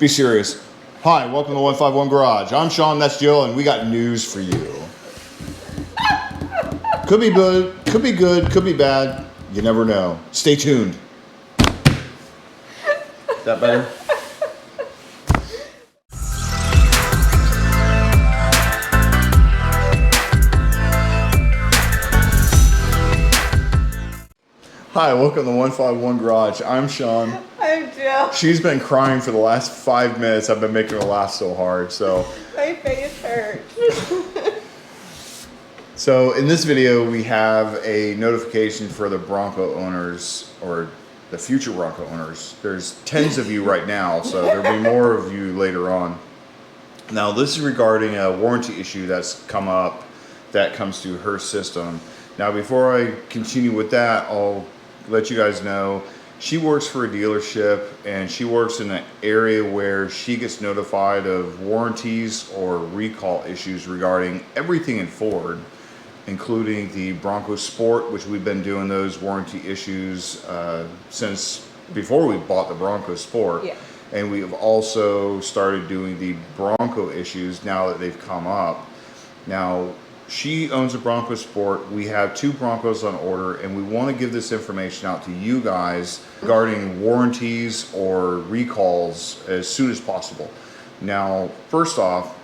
Be serious. Hi, welcome to 151 Garage. I'm Sean, that's Jill, and we got news for you. Could be good, could be bad. You never know. Stay tuned. Is that better? Hi, welcome to 151 Garage. I'm Sean. I'm Jill. She's been crying for the last 5 minutes. I've been making her laugh so hard, so. My face hurts. So in this video, we have a notification for the Bronco owners, or the future Bronco owners. There's tens of you right now, so there'll be more of you later on. Now, this is regarding a warranty issue that's come up that comes to her system. Now, before I continue with that, I'll let you guys know she works for a dealership, and she works in an area where she gets notified of warranties or recall issues regarding everything in Ford, including the Bronco Sport, which we've been doing those warranty issues since before we bought the Bronco Sport. Yeah. And we have also started doing the Bronco issues now that they've come up. Now, she owns a Bronco Sport. We have 2 Broncos on order, and we want to give this information out to you guys regarding warranties or recalls as soon as possible. Now, first off,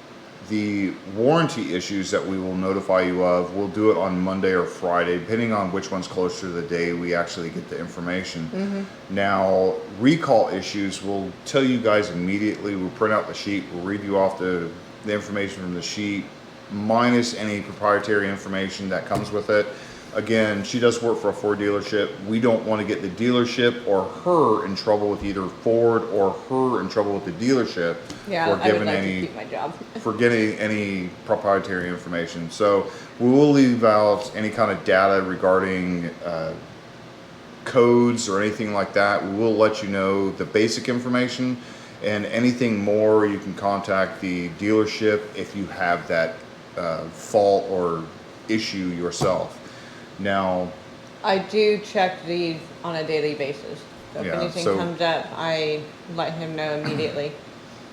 the warranty issues that we will notify you of, we'll do it on Monday or Friday, depending on which one's closer to the day we actually get the information. Now, recall issues, we'll tell you guys immediately. We'll print out the sheet, we'll read you off the information from the sheet, minus any proprietary information that comes with it. Again, she does work for a Ford dealership. We don't want to get the dealership or her in trouble with either Ford or her in trouble with the dealership for giving to keep my job. for getting any proprietary information. So we will leave out any kind of data regarding codes or anything like that. We will let you know the basic information, and anything more you can contact the dealership if you have that fault or issue yourself. Now, I do check these on a daily basis. So if anything comes up, I let him know immediately.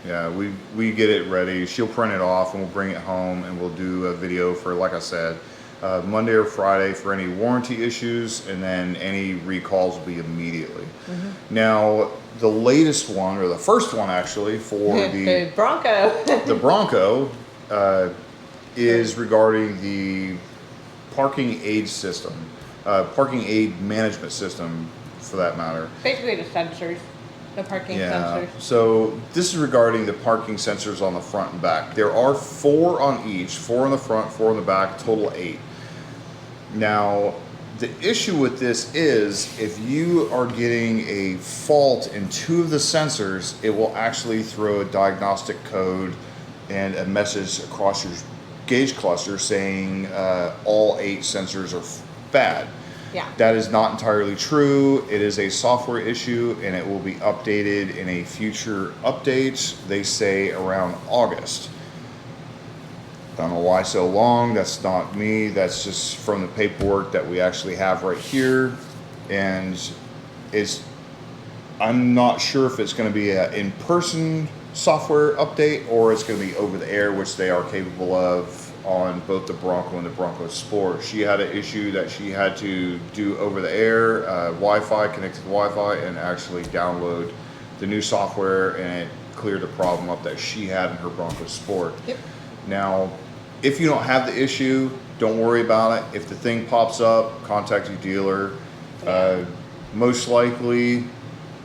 Yeah, we get it ready. She'll print it off and we'll bring it home, and we'll do a video for, like I said, Monday or Friday for any warranty issues, and then any recalls will be immediately. Now, the latest one, or the first one actually, for the Bronco. The Bronco is regarding the parking aid system, parking aid management system for that matter. Basically the sensors, the parking sensors. So this is regarding the parking sensors on the front and back. There are 4 on each, 4 on the front, 4 on the back, total 8. Now, the issue with this is if you are getting a fault in 2 of the sensors, it will actually throw a diagnostic code and a message across your gauge cluster saying all 8 sensors are bad. Yeah. That is not entirely true. It is a software issue, and it will be updated in a future update. They say around August. Don't know why so long. That's not me. That's just from the paperwork that we actually have right here. And I'm not sure if it's going to be an in-person software update or it's going to be over the air, which they are capable of on both the Bronco and the Bronco Sport. She had an issue that she had to do over the air, Wi-Fi, connect to the Wi-Fi, and actually download the new software, and it cleared the problem up that she had in her Bronco Sport. Yep. Now, if you don't have the issue, don't worry about it. If the thing pops up, contact your dealer. Most likely,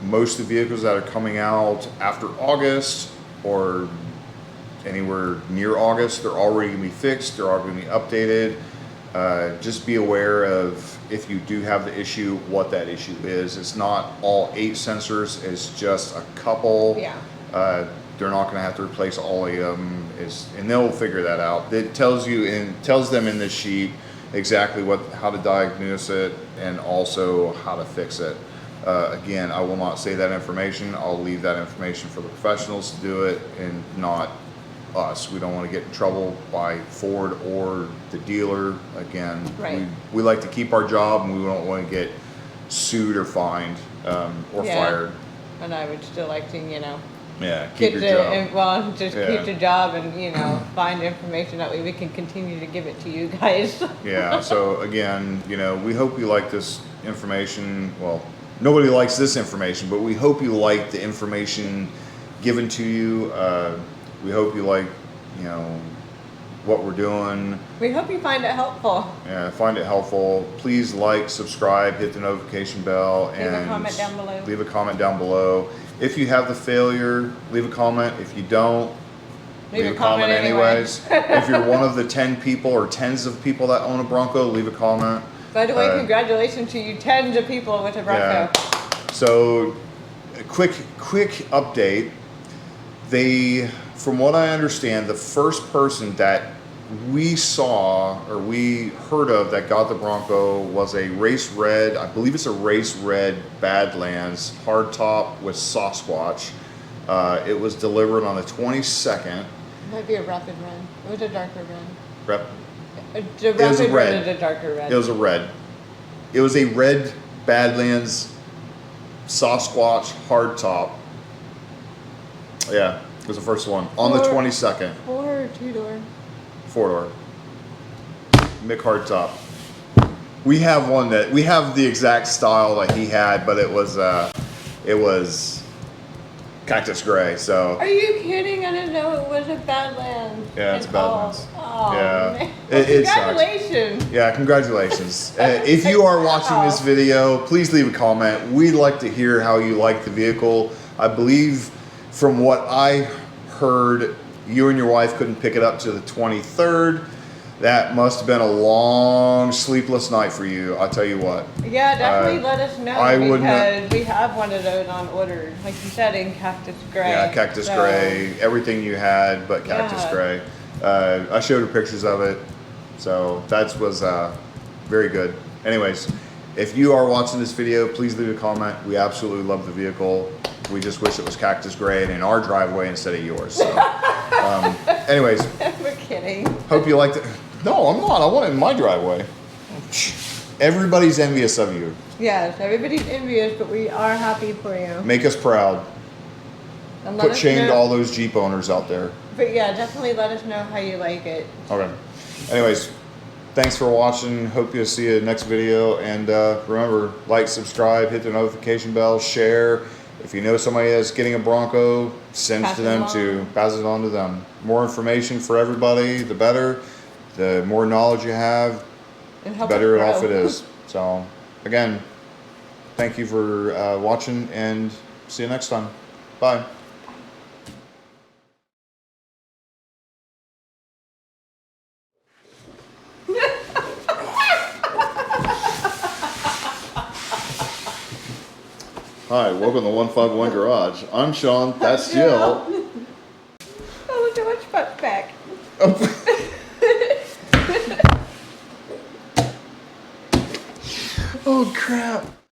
most of the vehicles that are coming out after August or anywhere near August, they're already going to be fixed, they're all going to be updated. Just be aware of, if you do have the issue, what that issue is. It's not all 8 sensors, it's just a couple. Yeah. They're not going to have to replace all 8 of them, and they'll figure that out. It tells them in this sheet exactly how to diagnose it and also how to fix it. Again, I will not say that information. I'll leave that information for the professionals to do it, and not us. We don't want to get in trouble by Ford or the dealer. Again, right. we like to keep our job, and we don't want to get sued or fined or fired. And I would still like to, Yeah, keep your job. Well, just Yeah. keep your job and, you know, find information that way we can continue to give it to you guys. Yeah, so again, you know, we hope you like this information. Well, nobody likes this information, but we hope you like the information given to you. We hope you like, you know, what we're doing. We hope you find it helpful. Yeah, find it helpful. Please like, subscribe, hit the notification bell, and Leave a comment down below. Leave a comment down below. If you have the failure, leave a comment. If you don't, leave a comment anyways. If you're one of the 10 people or tens of people that own a Bronco, leave a comment. By the way, congratulations to you tens of people with a Bronco. Yeah. So, a quick update. From what I understand, the first person that we saw or we heard of that got the Bronco was a race red, I believe it's a race red Badlands hardtop with Sasquatch. It was delivered on the 22nd. It might be a rapid red. It was a darker red. It was a red. Is a darker red. It was a red. It was a red Badlands Sasquatch hardtop. Yeah, it was the first one on the 22nd. 4 or 2-door? 4-door. Mick hardtop. We have the exact style that he had, but it was cactus gray. So. Are you kidding? I didn't know it was a Badlands. Yeah, it's Badlands. Oh, yeah. man. Congratulations. Yeah, congratulations. If you are watching this video, please leave a comment. We'd like to hear how you like the vehicle. I believe from what I heard, you and your wife couldn't pick it up to the 23rd. That must have been a long sleepless night for you. I'll tell you what. Yeah, definitely let us know because we have one of those on order, like you said, in cactus gray. Yeah, cactus gray. Everything you had, but cactus gray. I showed her pictures of it, so that was very good. Anyways, if you are watching this video, please leave a comment. We absolutely love the vehicle. We just wish it was cactus gray and in our driveway instead of yours. So, anyways. We're kidding. Hope you liked it. No, I'm not. I want it in my driveway. Everybody's envious of you. Yes, everybody's envious, but we are happy for you. Make us proud. And Put shame to all those Jeep owners out there. But yeah, definitely let us know how you like it. Okay. Anyways, thanks for watching. Hope you'll see you in the next video. And remember, like, subscribe, hit the notification bell, share. If you know somebody that's getting a Bronco, send it to them too. Pass it on to them. More information for everybody, the better. The more knowledge you have, the better off it is. So, again, thank you for watching, and see you next time. Bye. Hi, welcome to 151 Garage. I'm Sean, that's Jill. Oh, look how much butt back. Oh crap.